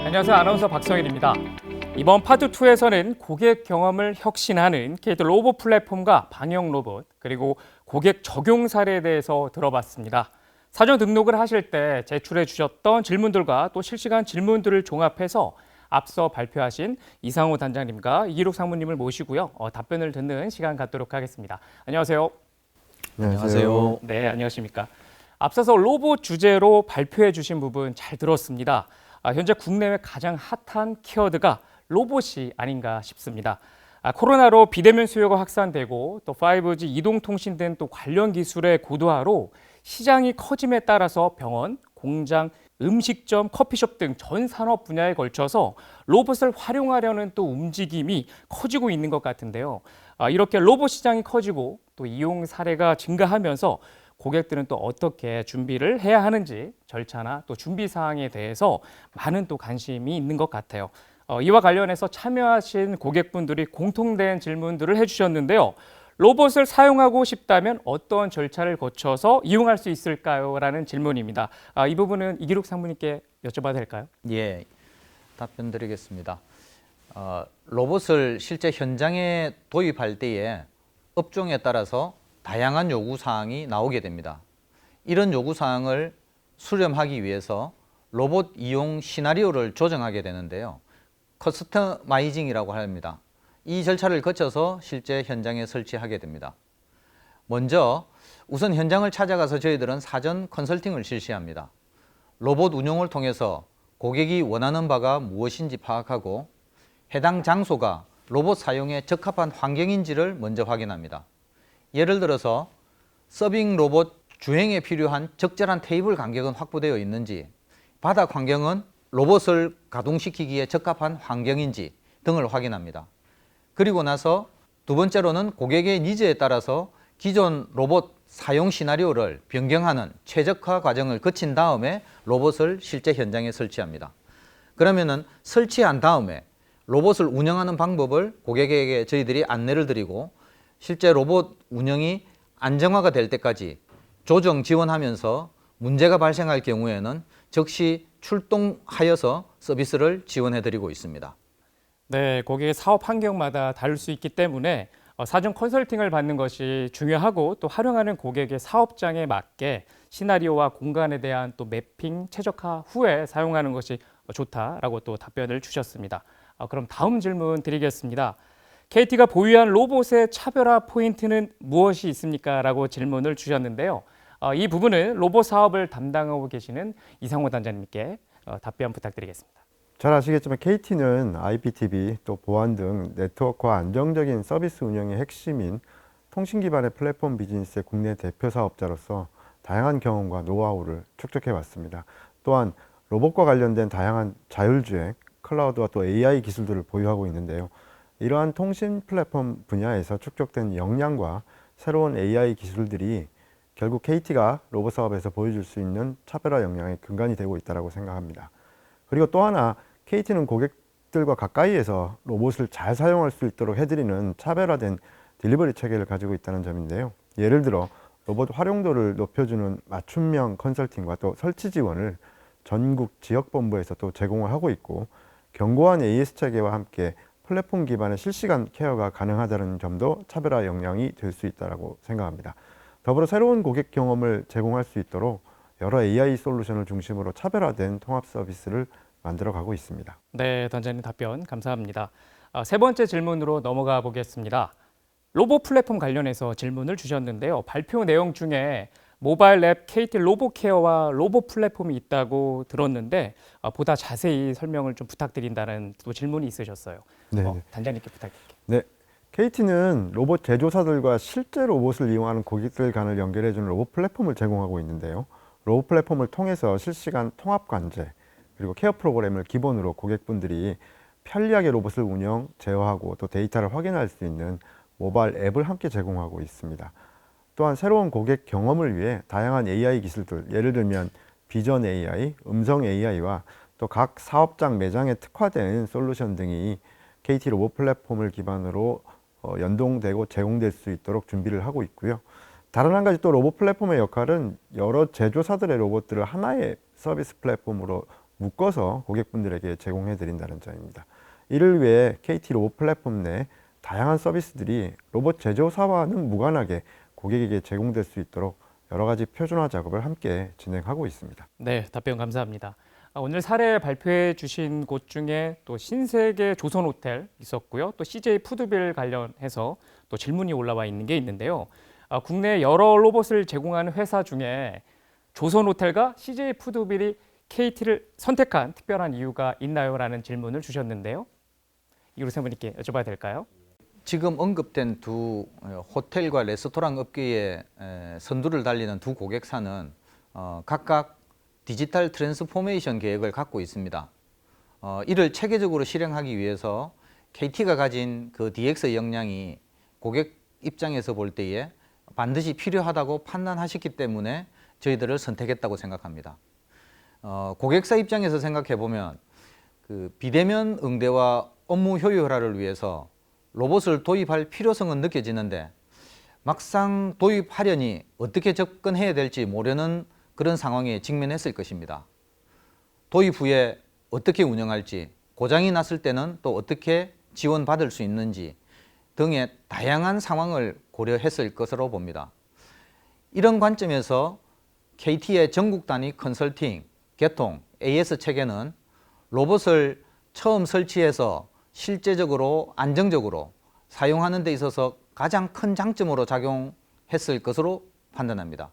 안녕하세요. 아나운서 박성일입니다. 이번 파트 2에서는 고객 경험을 혁신하는 KT 로봇 플랫폼과 방역 로봇, 그리고 고객 적용 사례에 대해서 들어봤습니다. 사전 등록을 하실 때 제출해 주셨던 질문들과 또 실시간 질문들을 종합해서 앞서 발표하신 이상호 단장님과 이기록 상무님을 모시고요. 답변을 듣는 시간 갖도록 하겠습니다. 안녕하세요. 안녕하세요. 네, 안녕하십니까. 앞서서 로봇 주제로 발표해 주신 부분 잘 들었습니다. 현재 국내외 가장 핫한 키워드가 로봇이 아닌가 싶습니다. 코로나로 비대면 수요가 확산되고 또 5G 이동통신 등 또 관련 기술의 고도화로 시장이 커짐에 따라서 병원, 공장, 음식점, 커피숍 등 전 산업 분야에 걸쳐서 로봇을 활용하려는 또 움직임이 커지고 있는 것 같은데요. 이렇게 로봇 시장이 커지고 또 이용 사례가 증가하면서 고객들은 또 어떻게 준비를 해야 하는지 절차나 또 준비 사항에 대해서 많은 또 관심이 있는 것 같아요. 이와 관련해서 참여하신 고객분들이 공통된 질문들을 해주셨는데요. 로봇을 사용하고 싶다면 어떤 절차를 거쳐서 이용할 수 있을까요? 라는 질문입니다. 이 부분은 이기록 상무님께 여쭤봐도 될까요? 예, 답변 드리겠습니다. 로봇을 실제 현장에 도입할 때에 업종에 따라서 다양한 요구사항이 나오게 됩니다. 이런 요구사항을 수렴하기 위해서 로봇 이용 시나리오를 조정하게 되는데요. 커스터마이징이라고 합니다. 이 절차를 거쳐서 실제 현장에 설치하게 됩니다. 먼저 우선 현장을 찾아가서 저희들은 사전 컨설팅을 실시합니다. 로봇 운용을 통해서 고객이 원하는 바가 무엇인지 파악하고 해당 장소가 로봇 사용에 적합한 환경인지를 먼저 확인합니다. 예를 들어서 서빙 로봇 주행에 필요한 적절한 테이블 간격은 확보되어 있는지, 바닥 환경은 로봇을 가동시키기에 적합한 환경인지 등을 확인합니다. 그리고 나서 두 번째로는 고객의 니즈에 따라서 기존 로봇 사용 시나리오를 변경하는 최적화 과정을 거친 다음에 로봇을 실제 현장에 설치합니다. 그러면은 설치한 다음에 로봇을 운영하는 방법을 고객에게 저희들이 안내를 드리고 실제 로봇 운영이 안정화가 될 때까지 조정 지원하면서 문제가 발생할 경우에는 즉시 출동하여서 서비스를 지원해 드리고 있습니다. 네, 고객의 사업 환경마다 다를 수 있기 때문에 사전 컨설팅을 받는 것이 중요하고 또 활용하는 고객의 사업장에 맞게 시나리오와 공간에 대한 또 매핑, 최적화 후에 사용하는 것이 좋다라고 또 답변을 주셨습니다. 그럼 다음 질문 드리겠습니다. KT가 보유한 로봇의 차별화 포인트는 무엇이 있습니까? 라고 질문을 주셨는데요. 이 부분은 로봇 사업을 담당하고 계시는 이상호 단장님께 답변 부탁드리겠습니다. 잘 아시겠지만 KT는 IPTV, 또 보안 등 네트워크와 안정적인 서비스 운영의 핵심인 통신 기반의 플랫폼 비즈니스의 국내 대표 사업자로서 다양한 경험과 노하우를 축적해 왔습니다. 또한 로봇과 관련된 다양한 자율주행, 클라우드와 또 AI 기술들을 보유하고 있는데요. 이러한 통신 플랫폼 분야에서 축적된 역량과 새로운 AI 기술들이 결국 KT가 로봇 사업에서 보여줄 수 있는 차별화 역량의 근간이 되고 있다고 생각합니다. 그리고 또 하나, KT는 고객들과 가까이에서 로봇을 잘 사용할 수 있도록 해드리는 차별화된 딜리버리 체계를 가지고 있다는 점인데요. 예를 들어 로봇 활용도를 높여주는 맞춤형 컨설팅과 또 설치 지원을 전국 지역본부에서 또 제공을 하고 있고, 견고한 AS 체계와 함께 플랫폼 기반의 실시간 케어가 가능하다는 점도 차별화 역량이 될 수 있다고 생각합니다. 더불어 새로운 고객 경험을 제공할 수 있도록 여러 AI 솔루션을 중심으로 차별화된 통합 서비스를 만들어가고 있습니다. 네, 단장님 답변 감사합니다. 세 번째 질문으로 넘어가 보겠습니다. 로봇 플랫폼 관련해서 질문을 주셨는데요. 발표 내용 중에 모바일 앱 KT 로봇 케어와 로봇 플랫폼이 있다고 들었는데 보다 자세히 설명을 좀 부탁드린다는 또 질문이 있으셨어요. 단장님께 부탁드릴게요. 네, KT는 로봇 제조사들과 실제 로봇을 이용하는 고객들 간을 연결해주는 로봇 플랫폼을 제공하고 있는데요. 로봇 플랫폼을 통해서 실시간 통합 관제, 그리고 케어 프로그램을 기본으로 고객분들이 편리하게 로봇을 운영, 제어하고 또 데이터를 확인할 수 있는 모바일 앱을 함께 제공하고 있습니다. 또한 새로운 고객 경험을 위해 다양한 AI 기술들, 예를 들면 비전 AI, 음성 AI와 또 각 사업장 매장에 특화된 솔루션 등이 KT 로봇 플랫폼을 기반으로 연동되고 제공될 수 있도록 준비를 하고 있고요. 다른 한 가지 또 로봇 플랫폼의 역할은 여러 제조사들의 로봇들을 하나의 서비스 플랫폼으로 묶어서 고객분들에게 제공해 드린다는 점입니다. 이를 위해 KT 로봇 플랫폼 내 다양한 서비스들이 로봇 제조사와는 무관하게 고객에게 제공될 수 있도록 여러 가지 표준화 작업을 함께 진행하고 있습니다. 네, 답변 감사합니다. 오늘 사례 발표해 주신 곳 중에 또 신세계 조선호텔 있었고요. 또 CJ 푸드빌 관련해서 또 질문이 올라와 있는 게 있는데요. 국내 여러 로봇을 제공하는 회사 중에 조선호텔과 CJ 푸드빌이 KT를 선택한 특별한 이유가 있나요? 라는 질문을 주셨는데요. 이로 선생님께 여쭤봐도 될까요? 지금 언급된 두 호텔과 레스토랑 업계에 선두를 달리는 두 고객사는 각각 디지털 트랜스포메이션 계획을 갖고 있습니다. 이를 체계적으로 실행하기 위해서 KT가 가진 그 DX 역량이 고객 입장에서 볼 때에 반드시 필요하다고 판단하셨기 때문에 저희들을 선택했다고 생각합니다. 고객사 입장에서 생각해 보면 그 비대면 응대와 업무 효율화를 위해서 로봇을 도입할 필요성은 느껴지는데 막상 도입하려니 어떻게 접근해야 될지 모르는 그런 상황에 직면했을 것입니다. 도입 후에 어떻게 운영할지, 고장이 났을 때는 또 어떻게 지원받을 수 있는지 등의 다양한 상황을 고려했을 것으로 봅니다. 이런 관점에서 KT의 전국 단위 컨설팅, 개통, AS 체계는 로봇을 처음 설치해서 실제적으로 안정적으로 사용하는 데 있어서 가장 큰 장점으로 작용했을 것으로 판단합니다.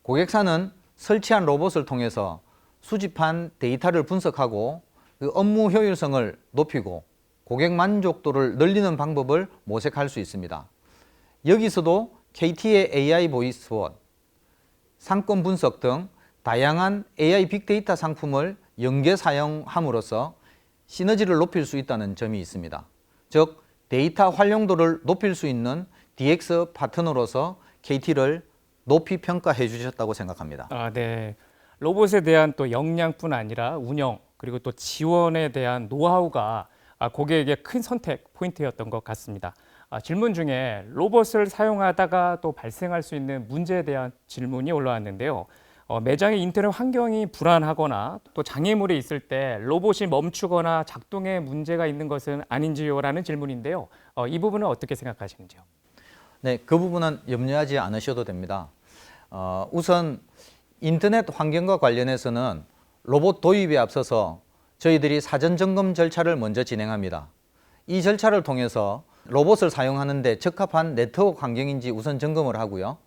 고객사는 설치한 로봇을 통해서 수집한 데이터를 분석하고 그 업무 효율성을 높이고 고객 만족도를 늘리는 방법을 모색할 수 있습니다. 여기서도 KT의 AI 보이스원, 상권 분석 등 다양한 AI 빅데이터 상품을 연계 사용함으로써 시너지를 높일 수 있다는 점이 있습니다. 즉, 데이터 활용도를 높일 수 있는 DX 파트너로서 KT를 높이 평가해 주셨다고 생각합니다. 네. 로봇에 대한 또 역량뿐 아니라 운영 그리고 또 지원에 대한 노하우가 고객에게 큰 선택 포인트였던 것 같습니다. 질문 중에 로봇을 사용하다가 또 발생할 수 있는 문제에 대한 질문이 올라왔는데요. 매장의 인터넷 환경이 불안하거나 또 장애물이 있을 때 로봇이 멈추거나 작동에 문제가 있는 것은 아닌지요라는 질문인데요. 이 부분은 어떻게 생각하시는지요? 네, 그 부분은 염려하지 않으셔도 됩니다. 우선 인터넷 환경과 관련해서는 로봇 도입에 앞서서 저희들이 사전 점검 절차를 먼저 진행합니다. 이 절차를 통해서 로봇을 사용하는 데 적합한 네트워크 환경인지 우선 점검을 하고요.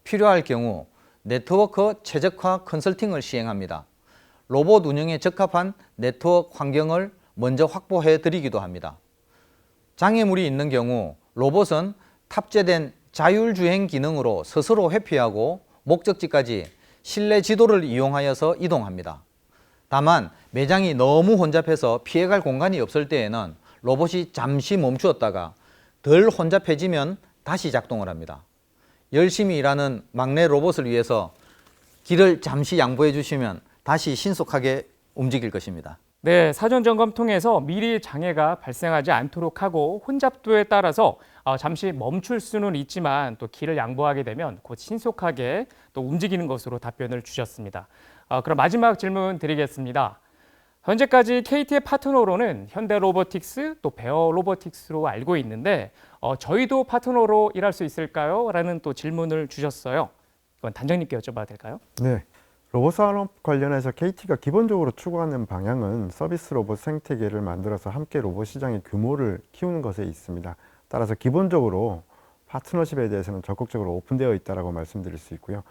필요할 경우 네트워크 최적화 컨설팅을 시행합니다. 로봇 운영에 적합한 네트워크 환경을 먼저 확보해 드리기도 합니다. 장애물이 있는 경우 로봇은 탑재된 자율주행 기능으로 스스로 회피하고 목적지까지 실내 지도를 이용하여서 이동합니다. 다만 매장이 너무 혼잡해서 피해갈 공간이 없을 때에는 로봇이 잠시 멈추었다가 덜 혼잡해지면 다시 작동을 합니다. 열심히 일하는 막내 로봇을 위해서 길을 잠시 양보해 주시면 다시 신속하게 움직일 것입니다. 네, 사전 점검 통해서 미리 장애가 발생하지 않도록 하고 혼잡도에 따라서 잠시 멈출 수는 있지만 또 길을 양보하게 되면 곧 신속하게 또 움직이는 것으로 답변을 주셨습니다. 그럼 마지막 질문 드리겠습니다. 현재까지 KT의 파트너로는 현대로보틱스 또 베어로보틱스로 알고 있는데 저희도 파트너로 일할 수 있을까요? 라는 또 질문을 주셨어요. 이건 단장님께 여쭤봐도 될까요? 네, 로봇 산업 관련해서 KT가 기본적으로 추구하는 방향은 서비스 로봇 생태계를 만들어서 함께 로봇 시장의 규모를 키우는 것에 있습니다. 따라서 기본적으로 파트너십에 대해서는 적극적으로 오픈되어 있다고 말씀드릴 수 있고요.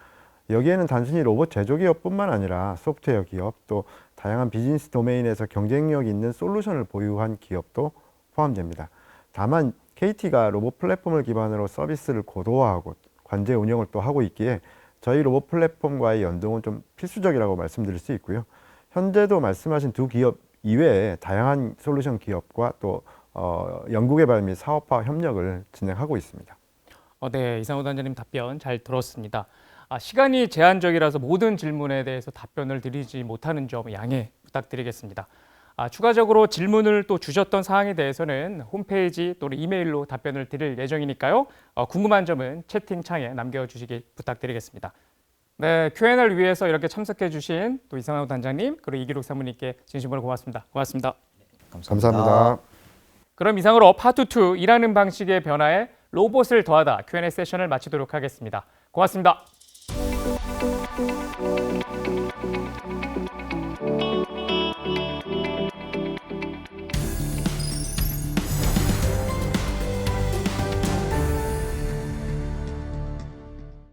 여기에는 단순히 로봇 제조기업뿐만 아니라 소프트웨어 기업 또 다양한 비즈니스 도메인에서 경쟁력 있는 솔루션을 보유한 기업도 포함됩니다. 다만 KT가 로봇 플랫폼을 기반으로 서비스를 고도화하고 관제 운영을 또 하고 있기에 저희 로봇 플랫폼과의 연동은 좀 필수적이라고 말씀드릴 수 있고요. 현재도 말씀하신 두 기업 이외에 다양한 솔루션 기업과 또 연구개발 및 사업화 협력을 진행하고 있습니다. 네, 이상호 단장님 답변 잘 들었습니다. 시간이 제한적이라서 모든 질문에 대해서 답변을 드리지 못하는 점 양해 부탁드리겠습니다. 추가적으로 질문을 또 주셨던 사항에 대해서는 홈페이지 또는 이메일로 답변을 드릴 예정이니까요. 궁금한 점은 채팅창에 남겨주시기 부탁드리겠습니다. 네, Q&A를 위해서 이렇게 참석해 주신 또 이상하우 단장님 그리고 이기록 사무님께 진심으로 고맙습니다. 고맙습니다. 감사합니다. 그럼 이상으로 파트 2 일하는 방식의 변화에 로봇을 더하다 Q&A 세션을 마치도록 하겠습니다. 고맙습니다.